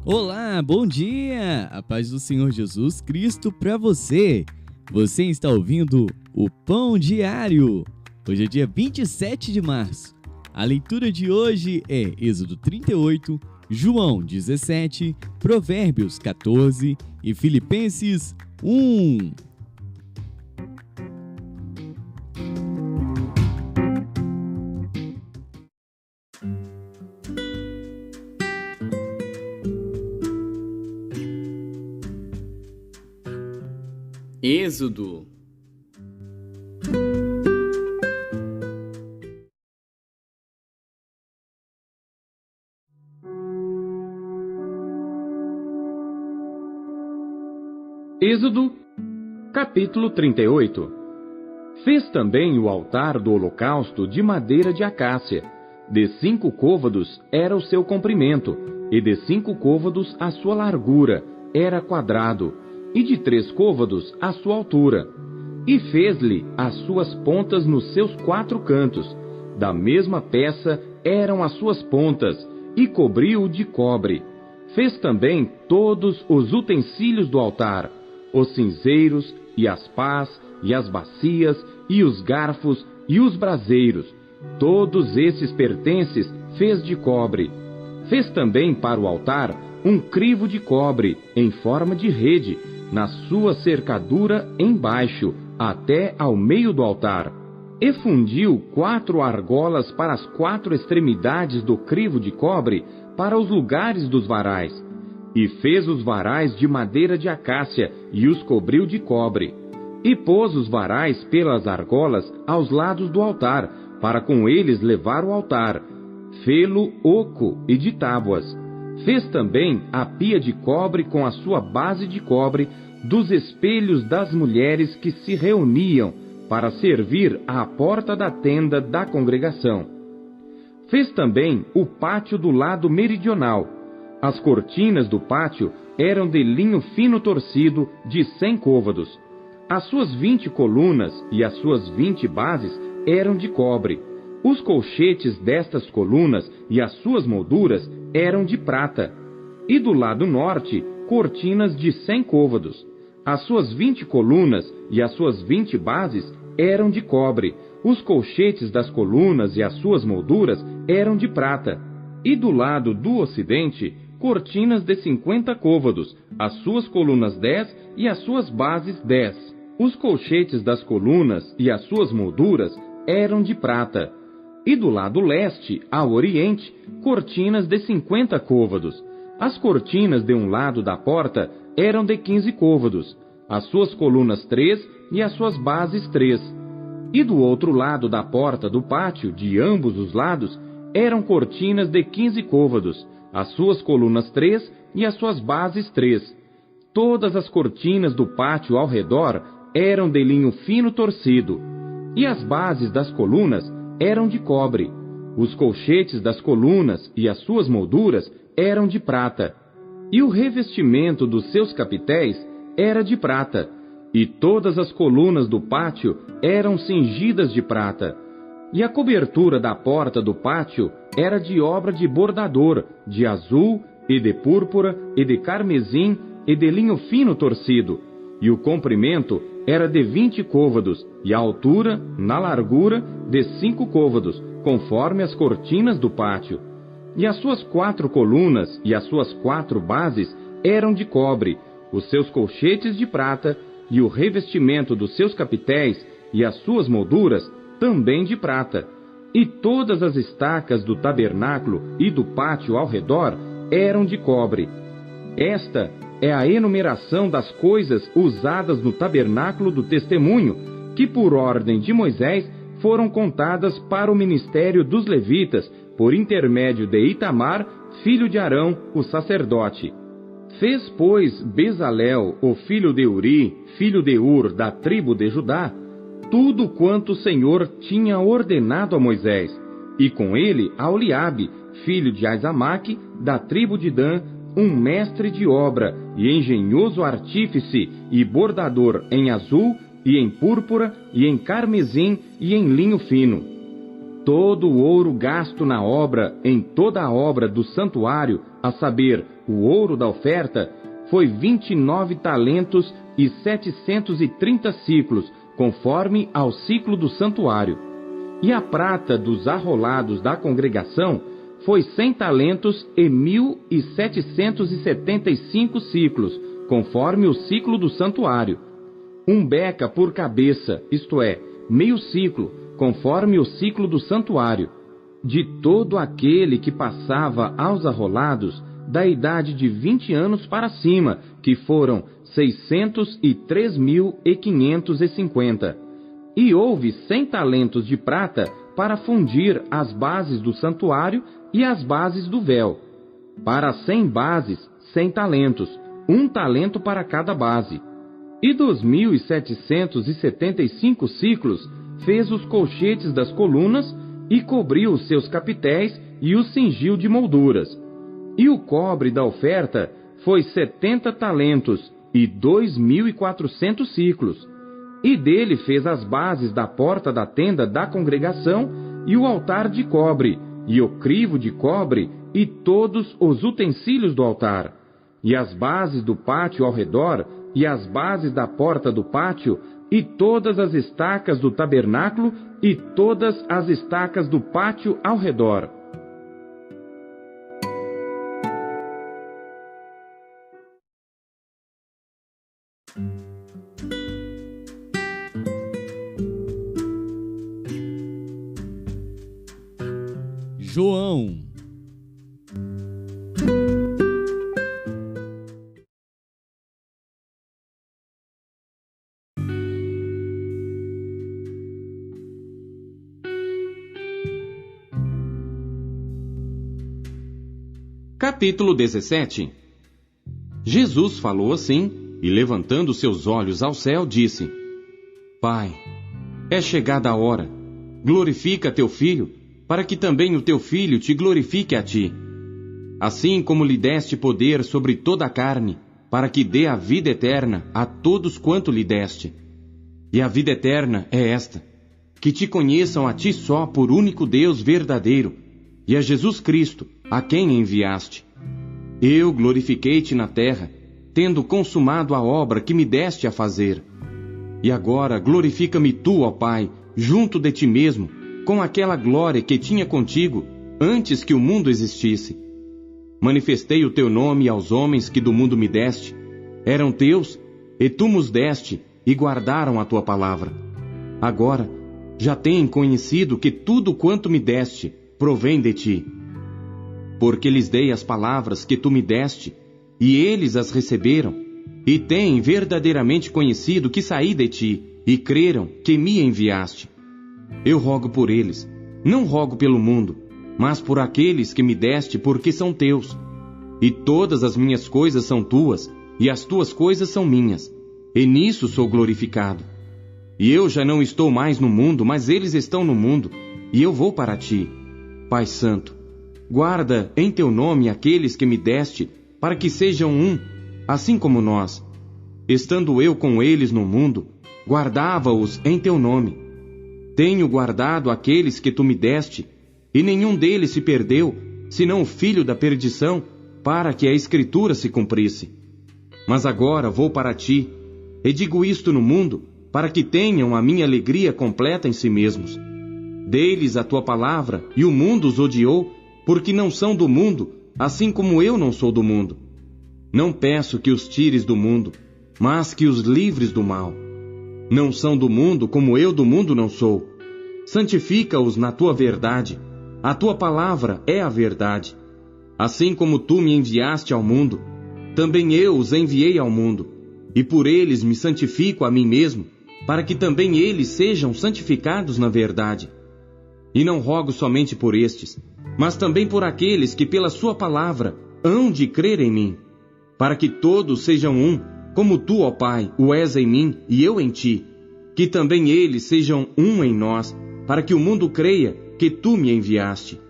Olá, bom dia! A paz do Senhor Jesus Cristo para você! Você está ouvindo o Pão Diário. Hoje é dia 27 de março. A leitura de hoje é Êxodo 38, João 17, Provérbios 14 e Filipenses 1. Êxodo. Êxodo, capítulo 38. Fez também o altar do holocausto de madeira de acácia. De 5 côvados era o seu comprimento, e de 5 côvados a sua largura, era quadrado, e de 3 côvados a sua altura. E fez-lhe as suas pontas nos seus 4 cantos. Da mesma peça eram as suas pontas, e cobriu-o de cobre. Fez também todos os utensílios do altar, os cinzeiros, e as pás, e as bacias, e os garfos, e os braseiros. Todos esses pertences fez de cobre. Fez também para o altar um crivo de cobre, em forma de rede, na sua cercadura embaixo, até ao meio do altar. E fundiu 4 argolas para as 4 extremidades do crivo de cobre, para os lugares dos varais. E fez os varais de madeira de acácia, e os cobriu de cobre. E pôs os varais pelas argolas aos lados do altar, para com eles levar o altar. Fê-lo oco e de tábuas. Fez também a pia de cobre com a sua base de cobre, dos espelhos das mulheres que se reuniam para servir à porta da tenda da congregação. Fez também o pátio do lado meridional. As cortinas do pátio eram de linho fino torcido de 100 côvados. As suas 20 colunas e as suas 20 bases eram de cobre. Os colchetes destas colunas e as suas molduras eram de prata. E do lado norte, cortinas de 100 côvados. As suas 20 colunas e as suas 20 bases eram de cobre. Os colchetes das colunas e as suas molduras eram de prata. E do lado do ocidente, cortinas de 50 côvados, as suas colunas 10 e as suas bases 10. Os colchetes das colunas e as suas molduras eram de prata. E do lado leste, ao oriente, cortinas de 50 côvados. As cortinas de um lado da porta eram de 15 côvados, as suas colunas 3 e as suas bases 3. E do outro lado da porta do pátio, de ambos os lados, eram cortinas de 15 côvados, as suas colunas 3 e as suas bases 3. Todas as cortinas do pátio ao redor eram de linho fino torcido, e as bases das colunas eram de cobre. Os colchetes das colunas e as suas molduras eram de prata. E o revestimento dos seus capitéis era de prata. E todas as colunas do pátio eram cingidas de prata. E a cobertura da porta do pátio era de obra de bordador, de azul, e de púrpura, e de carmesim, e de linho fino torcido. E o comprimento era de 20 côvados, e a altura, na largura, de 5 côvados, conforme as cortinas do pátio. E as suas 4 colunas e as suas 4 bases eram de cobre, os seus colchetes de prata, e o revestimento dos seus capitéis e as suas molduras também de prata. E todas as estacas do tabernáculo e do pátio ao redor eram de cobre. Esta é a enumeração das coisas usadas no tabernáculo do testemunho, que por ordem de Moisés foram contadas para o ministério dos levitas, por intermédio de Itamar, filho de Arão, o sacerdote. Fez, pois, Bezalel, o filho de Uri, filho de Ur, da tribo de Judá, tudo quanto o Senhor tinha ordenado a Moisés, e com ele a Oliabe, filho de Aizamaque, da tribo de Dan, um mestre de obra e engenhoso artífice e bordador em azul, e em púrpura, e em carmesim, e em linho fino. Todo o ouro gasto na obra, em toda a obra do santuário, a saber, o ouro da oferta, foi 29 talentos e 730 siclos, conforme ao ciclo do santuário. E a prata dos arrolados da congregação foi 100 talentos e 1.775 ciclos, conforme o ciclo do santuário. 1 beca por cabeça, isto é, meio ciclo, conforme o ciclo do santuário. De todo aquele que passava aos arrolados, da idade de 20 anos para cima, que foram 603.550. E houve 100 talentos de prata para fundir as bases do santuário e as bases do véu. Para 100 bases, 100 talentos, 1 talento para cada base. E dos 1.775 ciclos, fez os colchetes das colunas e cobriu os seus capitéis e os cingiu de molduras. E o cobre da oferta foi 70 talentos e 2.400 ciclos. E dele fez as bases da porta da tenda da congregação e o altar de cobre, e o crivo de cobre e todos os utensílios do altar. E as bases do pátio ao redor, e as bases da porta do pátio, e todas as estacas do tabernáculo, e todas as estacas do pátio ao redor. João. Capítulo 17. Jesus falou assim, e levantando seus olhos ao céu, disse: Pai, é chegada a hora. Glorifica teu Filho, para que também o teu Filho te glorifique a ti. Assim como lhe deste poder sobre toda a carne, para que dê a vida eterna a todos quanto lhe deste. E a vida eterna é esta: que te conheçam a ti só por único Deus verdadeiro, e a Jesus Cristo, a quem enviaste. Eu glorifiquei-te na terra, tendo consumado a obra que me deste a fazer. E agora glorifica-me tu, ó Pai, junto de ti mesmo, com aquela glória que tinha contigo antes que o mundo existisse. Manifestei o teu nome aos homens que do mundo me deste. Eram teus, e tu nos deste, e guardaram a tua palavra. Agora já têm conhecido que tudo quanto me deste provém de ti. Porque lhes dei as palavras que tu me deste, e eles as receberam, e têm verdadeiramente conhecido que saí de ti, e creram que me enviaste. Eu rogo por eles, não rogo pelo mundo, mas por aqueles que me deste, porque são teus. E todas as minhas coisas são tuas, e as tuas coisas são minhas, e nisso sou glorificado. E eu já não estou mais no mundo, mas eles estão no mundo, e eu vou para ti. Pai Santo, guarda em teu nome aqueles que me deste, para que sejam um, assim como nós. Estando eu com eles no mundo, guardava-os em teu nome. Tenho guardado aqueles que tu me deste, e nenhum deles se perdeu, senão o filho da perdição, para que a Escritura se cumprisse. Mas agora vou para ti, e digo isto no mundo, para que tenham a minha alegria completa em si mesmos. Dei-lhes a tua palavra, e o mundo os odiou, porque não são do mundo, assim como eu não sou do mundo. Não peço que os tires do mundo, mas que os livres do mal. Não são do mundo, como eu do mundo não sou. Santifica-os na tua verdade. A tua palavra é a verdade. Assim como tu me enviaste ao mundo, também eu os enviei ao mundo, e por eles me santifico a mim mesmo, para que também eles sejam santificados na verdade. E não rogo somente por estes, mas também por aqueles que pela sua palavra hão de crer em mim, para que todos sejam um, como tu, ó Pai, o és em mim e eu em ti, que também eles sejam um em nós, para que o mundo creia que tu me enviaste.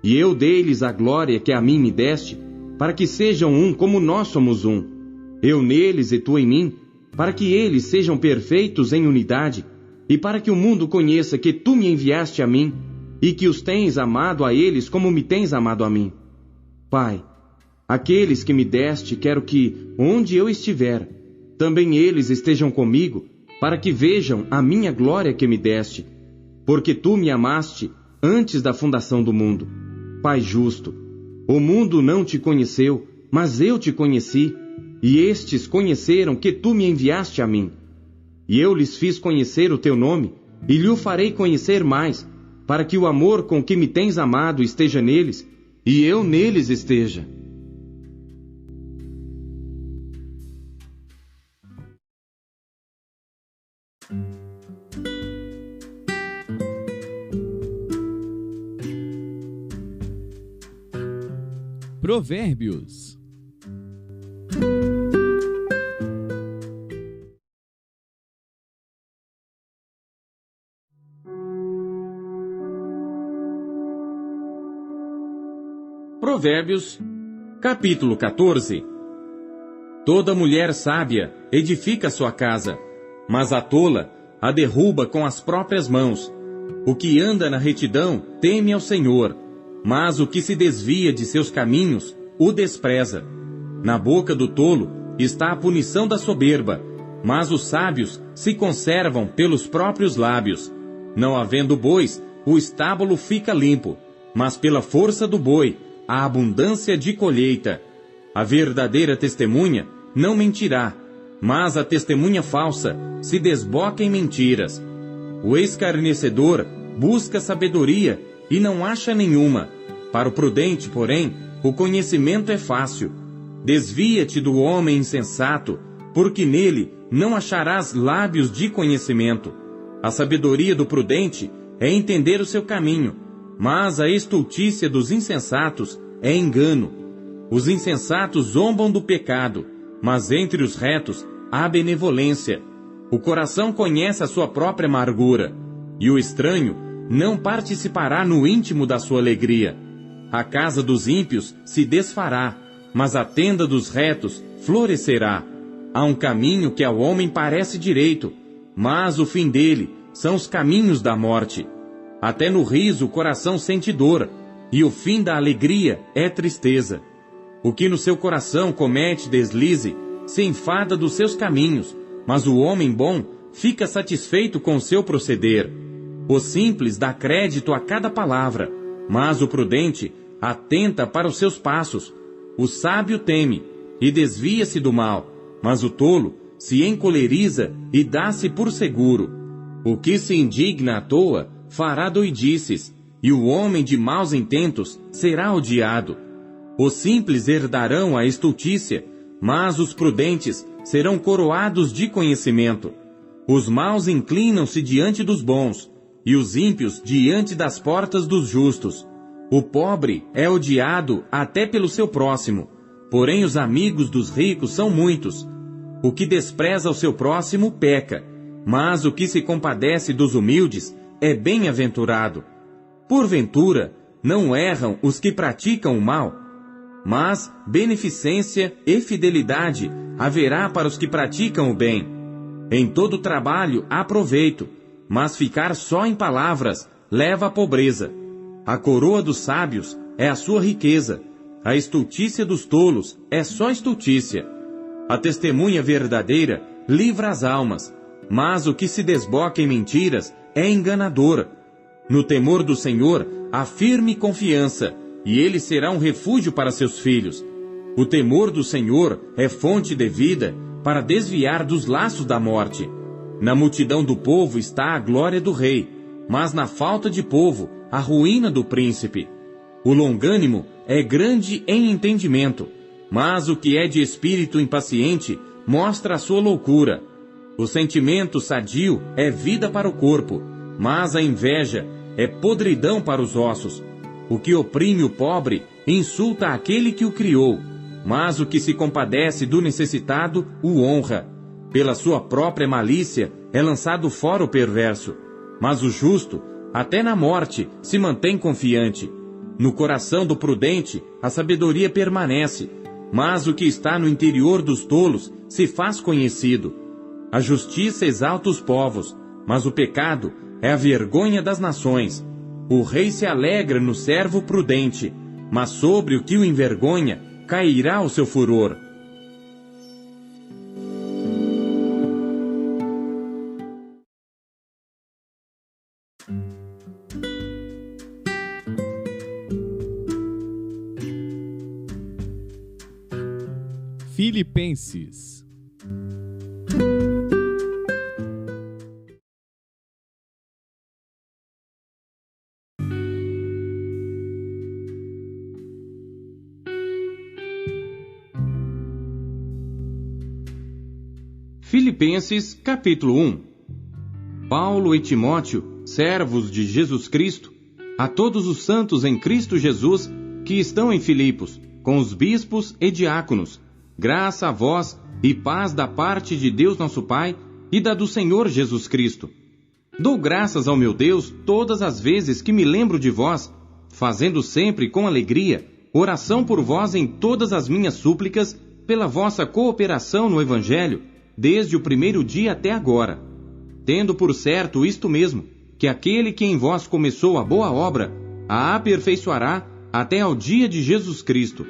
E eu dei-lhes a glória que a mim me deste, para que sejam um como nós somos um, eu neles e tu em mim, para que eles sejam perfeitos em unidade, e para que o mundo conheça que tu me enviaste a mim, e que os tens amado a eles como me tens amado a mim. Pai, aqueles que me deste, quero que, onde eu estiver, também eles estejam comigo, para que vejam a minha glória que me deste, porque tu me amaste antes da fundação do mundo. Pai justo, o mundo não te conheceu, mas eu te conheci, e estes conheceram que tu me enviaste a mim. E eu lhes fiz conhecer o teu nome, e lhe o farei conhecer mais, para que o amor com que me tens amado esteja neles, e eu neles esteja. Provérbios. Provérbios, capítulo 14. Toda mulher sábia edifica sua casa, mas a tola a derruba com as próprias mãos. O que anda na retidão teme ao Senhor, mas o que se desvia de seus caminhos o despreza. Na boca do tolo está a punição da soberba, mas os sábios se conservam pelos próprios lábios. Não havendo bois, o estábulo fica limpo, mas pela força do boi, a abundância de colheita. A verdadeira testemunha não mentirá, mas a testemunha falsa se desboca em mentiras. O escarnecedor busca sabedoria e não acha nenhuma. Para o prudente, porém, o conhecimento é fácil. Desvia-te do homem insensato, porque nele não acharás lábios de conhecimento. A sabedoria do prudente é entender o seu caminho, mas a estultícia dos insensatos é engano. Os insensatos zombam do pecado, mas entre os retos há benevolência. O coração conhece a sua própria amargura, e o estranho não participará no íntimo da sua alegria. A casa dos ímpios se desfará, mas a tenda dos retos florescerá. Há um caminho que ao homem parece direito, mas o fim dele são os caminhos da morte. Até no riso o coração sente dor, e o fim da alegria é tristeza. O que no seu coração comete deslize, se enfada dos seus caminhos, mas o homem bom fica satisfeito com o seu proceder. O simples dá crédito a cada palavra, mas o prudente atenta para os seus passos. O sábio teme e desvia-se do mal, mas o tolo se encoleriza e dá-se por seguro. O que se indigna à toa fará doidices, e o homem de maus intentos será odiado. Os simples herdarão a estultícia, mas os prudentes serão coroados de conhecimento. Os maus inclinam-se diante dos bons, e os ímpios diante das portas dos justos. O pobre é odiado até pelo seu próximo, porém os amigos dos ricos são muitos. O que despreza o seu próximo peca, mas o que se compadece dos humildes é bem-aventurado. Porventura, não erram os que praticam o mal, mas beneficência e fidelidade haverá para os que praticam o bem. Em todo trabalho há proveito, mas ficar só em palavras leva à pobreza. A coroa dos sábios é a sua riqueza, a estultícia dos tolos é só estultícia. A testemunha verdadeira livra as almas, mas o que se desboca em mentiras é enganador. No temor do Senhor há firme confiança, e ele será um refúgio para seus filhos. O temor do Senhor é fonte de vida para desviar dos laços da morte. Na multidão do povo está a glória do rei, mas na falta de povo a ruína do príncipe. O longânimo é grande em entendimento, mas o que é de espírito impaciente mostra a sua loucura. O sentimento sadio é vida para o corpo, mas a inveja é podridão para os ossos. O que oprime o pobre insulta aquele que o criou, mas o que se compadece do necessitado o honra. Pela sua própria malícia é lançado fora o perverso, mas o justo, até na morte, se mantém confiante. No coração do prudente a sabedoria permanece, mas o que está no interior dos tolos se faz conhecido. A justiça exalta os povos, mas o pecado é a vergonha das nações. O rei se alegra no servo prudente, mas sobre o que o envergonha cairá o seu furor. Filipenses. Filipenses, capítulo 1. Paulo e Timóteo, servos de Jesus Cristo, a todos os santos em Cristo Jesus que estão em Filipos, com os bispos e diáconos, graça a vós e paz da parte de Deus nosso Pai e da do Senhor Jesus Cristo. Dou graças ao meu Deus todas as vezes que me lembro de vós, fazendo sempre com alegria oração por vós em todas as minhas súplicas, pela vossa cooperação no Evangelho, desde o primeiro dia até agora, tendo por certo isto mesmo, que aquele que em vós começou a boa obra, a aperfeiçoará até ao dia de Jesus Cristo.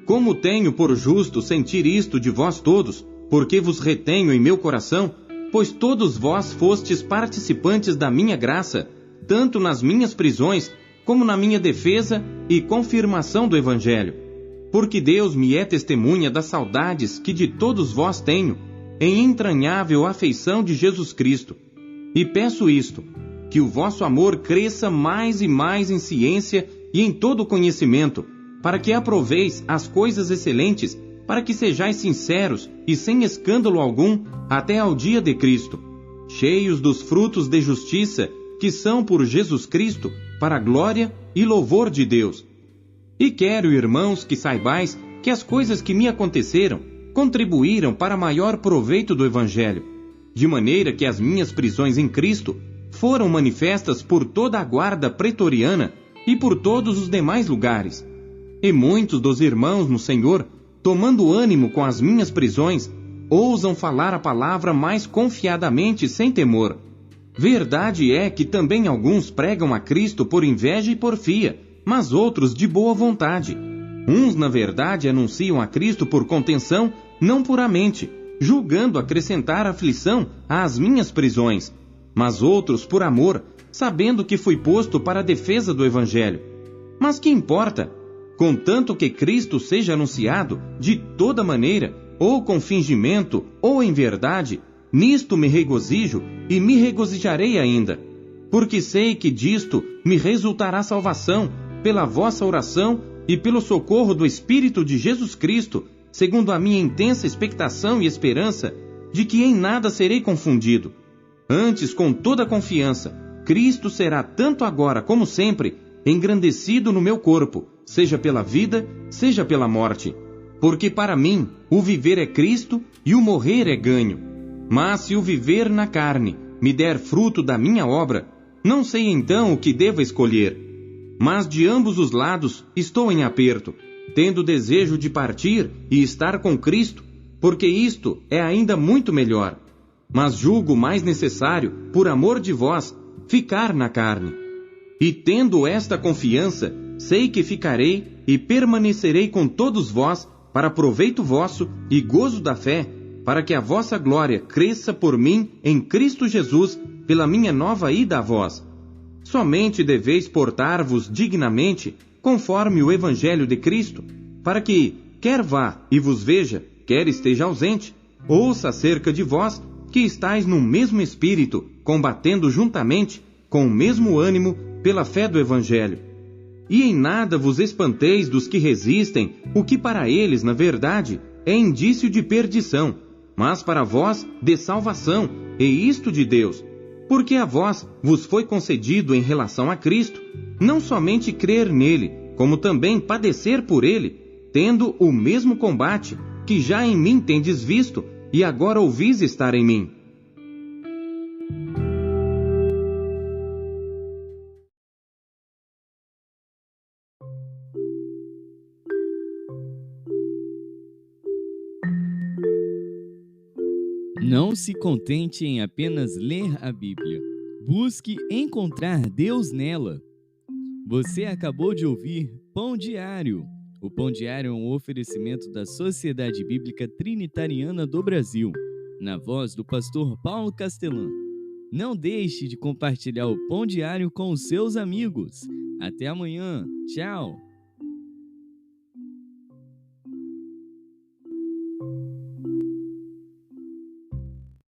Como tenho por justo sentir isto de vós todos, porque vos retenho em meu coração, pois todos vós fostes participantes da minha graça, tanto nas minhas prisões, como na minha defesa e confirmação do Evangelho. Porque Deus me é testemunha das saudades que de todos vós tenho, em entranhável afeição de Jesus Cristo. E peço isto, que o vosso amor cresça mais e mais em ciência e em todo conhecimento, para que aproveis as coisas excelentes, para que sejais sinceros e sem escândalo algum até ao dia de Cristo, cheios dos frutos de justiça que são por Jesus Cristo, para a glória e louvor de Deus. E quero, irmãos, que saibais que as coisas que me aconteceram contribuíram para maior proveito do Evangelho, de maneira que as minhas prisões em Cristo foram manifestas por toda a guarda pretoriana e por todos os demais lugares. E muitos dos irmãos no Senhor, tomando ânimo com as minhas prisões, ousam falar a palavra mais confiadamente sem temor. Verdade é que também alguns pregam a Cristo por inveja e porfia, mas outros de boa vontade. Uns, na verdade, anunciam a Cristo por contenção, não puramente, julgando acrescentar aflição às minhas prisões, mas outros por amor, sabendo que fui posto para a defesa do Evangelho. Mas que importa? Contanto que Cristo seja anunciado de toda maneira, ou com fingimento, ou em verdade, nisto me regozijo e me regozijarei ainda, porque sei que disto me resultará salvação, pela vossa oração e pelo socorro do Espírito de Jesus Cristo, segundo a minha intensa expectação e esperança de que em nada serei confundido. Antes, com toda confiança, Cristo será tanto agora como sempre engrandecido no meu corpo, seja pela vida, seja pela morte. Porque para mim, o viver é Cristo e o morrer é ganho. Mas se o viver na carne me der fruto da minha obra, não sei então o que devo escolher. Mas de ambos os lados estou em aperto, tendo desejo de partir e estar com Cristo, porque isto é ainda muito melhor. Mas julgo mais necessário, por amor de vós, ficar na carne. E tendo esta confiança, sei que ficarei e permanecerei com todos vós, para proveito vosso e gozo da fé, para que a vossa glória cresça por mim em Cristo Jesus, pela minha nova ida a vós. Somente deveis portar-vos dignamente, conforme o Evangelho de Cristo, para que, quer vá e vos veja, quer esteja ausente, ouça acerca de vós, que estáis no mesmo espírito, combatendo juntamente, com o mesmo ânimo, pela fé do Evangelho. E em nada vos espanteis dos que resistem, o que para eles, na verdade, é indício de perdição, mas para vós, de salvação, e isto de Deus. Porque a vós vos foi concedido em relação a Cristo, não somente crer nele, como também padecer por ele, tendo o mesmo combate, que já em mim tendes visto, e agora ouvis estar em mim. Não se contente em apenas ler a Bíblia. Busque encontrar Deus nela. Você acabou de ouvir Pão Diário. O Pão Diário é um oferecimento da Sociedade Bíblica Trinitariana do Brasil, na voz do pastor Paulo Castelã. Não deixe de compartilhar o Pão Diário com os seus amigos. Até amanhã. Tchau!